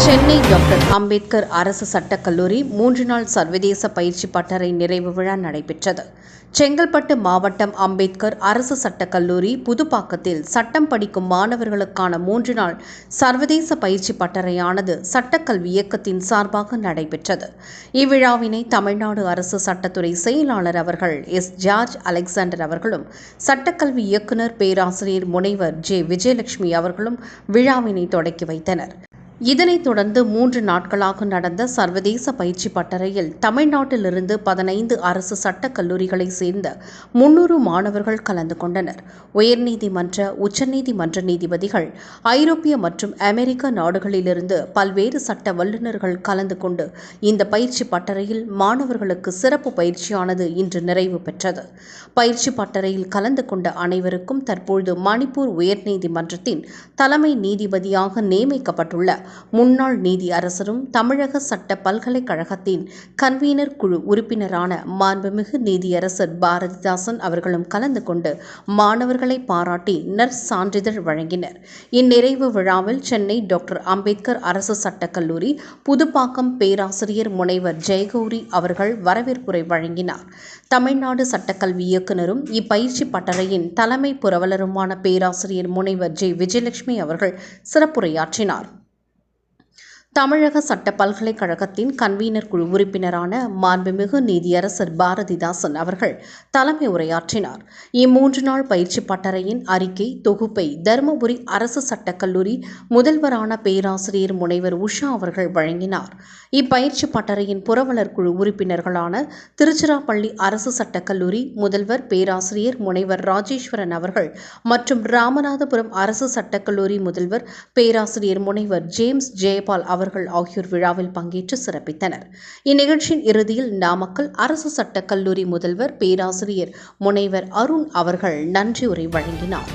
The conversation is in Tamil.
சென்னை டாக்டர் அம்பேத்கர் அரசு சட்டக் கல்லூரி 3 நாள் சர்வதேச பயிற்சி பட்டறை நிறைவு விழா நடைபெற்றது. செங்கல்பட்டு மாவட்டம் அம்பேத்கர் அரசு சட்டக் கல்லூரி புதுப்பாக்கத்தில் சட்டம் படிக்கும் மாணவர்களுக்கான 3 நாள் சர்வதேச பயிற்சி பட்டறையானது சட்டக்கல்வி இயக்கத்தின் சார்பாக நடைபெற்றது. இவ்விழாவினை தமிழ்நாடு அரசு சட்டத்துறை செயலாளர் அவர்கள் எஸ். ஜார்ஜ் அலெக்சாண்டர் அவர்களும், சட்டக்கல்வி இயக்குநர் பேராசிரியர் முனைவர் ஜே. விஜயலட்சுமி அவர்களும் விழாவினை தொடக்கி வைத்தனர். இதனைத் தொடர்ந்து 3 நாட்களாக நடந்த சர்வதேச பயிற்சி பட்டறையில் தமிழ்நாட்டிலிருந்து 15 அரசு சட்டக் கல்லூரிகளைச் சேர்ந்த 300 மாணவர்கள் கலந்து கொண்டனர். உயர்நீதிமன்ற, உச்சநீதிமன்ற நீதிபதிகள், ஐரோப்பிய மற்றும் அமெரிக்க நாடுகளிலிருந்து பல்வேறு சட்ட வல்லுநர்கள் கலந்து கொண்டு இந்த பயிற்சி பட்டறையில் மாணவர்களுக்கு சிறப்பு பயிற்சியானது இன்று நிறைவு பெற்றது. பயிற்சி பட்டறையில் கலந்து கொண்ட அனைவருக்கும் தற்பொழுது மணிப்பூர் உயர்நீதிமன்றத்தின் தலைமை நீதிபதியாக நியமிக்கப்பட்டுள்ள முன்னாள் நீதி அரசரும் தமிழக சட்ட பல்கலைக்கழகத்தின் கன்வீனர் குழு உறுப்பினரான மாண்புமிகு நீதியரசர் பாரதிதாசன் அவர்களும் கலந்து கொண்டு மாணவர்களை பாராட்டி நற்சான்றிதழ் வழங்கினர். இந்நிறைவு விழாவில் சென்னை டாக்டர் அம்பேத்கர் அரசு சட்டக் கல்லூரி புதுப்பாக்கம் பேராசிரியர் முனைவர் ஜெயகௌரி அவர்கள் வரவேற்புரை வழங்கினார். தமிழ்நாடு சட்டக்கல்வி இயக்குநரும் இப்பயிற்சி பட்டறையின் தலைமை புரவலருமான பேராசிரியர் முனைவர் ஜே. விஜயலட்சுமி அவர்கள் சிறப்புரையாற்றினார். தமிழக சட்ட பல்கலைக்கழகத்தின் கன்வீனர் குழு உறுப்பினரான மாண்புமிகு நீதியரசர் பாரதிதாசன் அவர்கள் தலைமை உரையாற்றினார். இம்மூன்று நாள் பயிற்சி பட்டறையின் அறிக்கை தொகுப்பை தருமபுரி அரசு சட்டக் கல்லூரி முதல்வரான பேராசிரியர் முனைவர் உஷா அவர்கள் வழங்கினார். இப்பயிற்சி பட்டறையின் புரவலர் குழு உறுப்பினர்களான திருச்சிராப்பள்ளி அரசு சட்டக் கல்லூரி முதல்வர் பேராசிரியர் முனைவர் ராஜேஸ்வரன் அவர்கள் மற்றும் ராமநாதபுரம் அரசு சட்டக் கல்லூரி முதல்வர் பேராசிரியர் முனைவர் ஜேம்ஸ் ஜெயபால் அவர்கள் ஆகியோர் விழாவில் பங்கேற்று சிறப்பித்தனர். இந்நிகழ்ச்சியின் இறுதியில் நாமக்கல் அரசு சட்டக் கல்லூரி முதல்வர் பேராசிரியர் முனைவர் அருண் அவர்கள் நன்றியுரை வழங்கினார்.